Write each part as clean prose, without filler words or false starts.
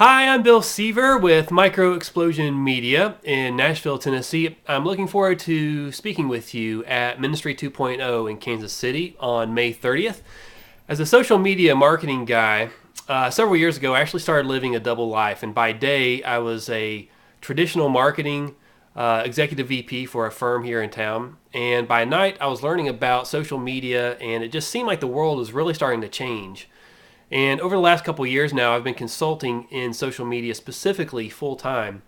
Hi, I'm Bill Seaver with MicroExplosion Media in Nashville, Tennessee. I'm looking forward to speaking with you at Ministry 2.0 in Kansas City on May 30th. As a social media marketing guy, several years ago, I actually started living a double life. And by day, I was a traditional marketing executive VP for a firm here in town. And by night, I was learning about social media, and it just seemed like the world was really starting to change. And over the last couple of years now, I've been consulting in social media specifically full time,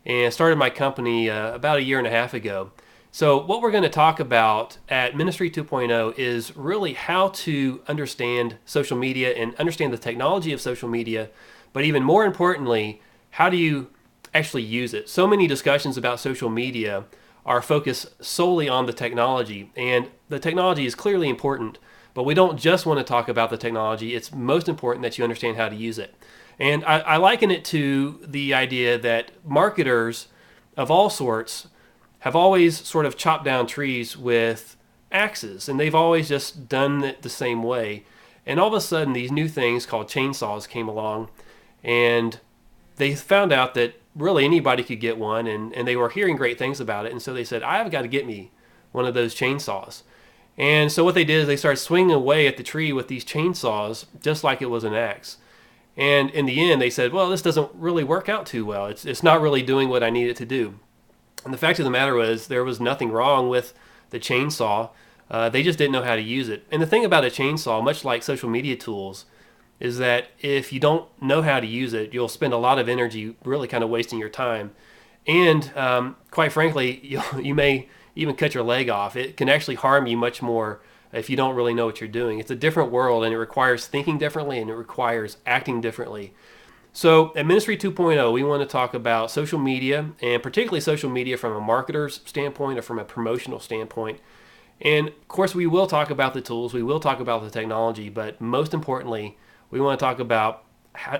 and started my company about a year and a half ago. So, what we're going to talk about at Ministry 2.0 is really how to understand social media and understand the technology of social media, but even more importantly, how do you actually use it? So many discussions about social media are focused solely on the technology, and the technology is clearly important. But we don't just want to talk about the technology. It's most important that you understand how to use it. And I liken it to the idea that marketers of all sorts have always sort of chopped down trees with axes, and they've always just done it the same way. And all of a sudden, these new things called chainsaws came along, and they found out that really anybody could get one, and they were hearing great things about it. And so they said, I've got to get me one of those chainsaws. And so what they did is they started swinging away at the tree with these chainsaws, just like it was an axe. And in the end, they said, well, this doesn't really work out too well. It's not really doing what I need it to do. And the fact of the matter was there was nothing wrong with the chainsaw. They just didn't know how to use it. And the thing about a chainsaw, much like social media tools, is that if you don't know how to use it, you'll spend a lot of energy really kind of wasting your time. And quite frankly, you may even cut your leg off. It can actually harm you much more if you don't really know what you're doing. It's a different world, and it requires thinking differently, and it requires acting differently. So at Ministry 2.0, we want to talk about social media, and particularly social media from a marketer's standpoint or from a promotional standpoint. And of course, we will talk about the tools, we will talk about the technology, but most importantly, we want to talk about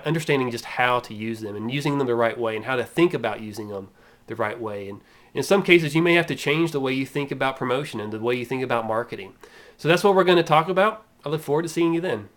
understanding just how to use them and using them the right way, and how to think about using them the right way. And in some cases, you may have to change the way you think about promotion and the way you think about marketing. So that's what we're going to talk about. I look forward to seeing you then.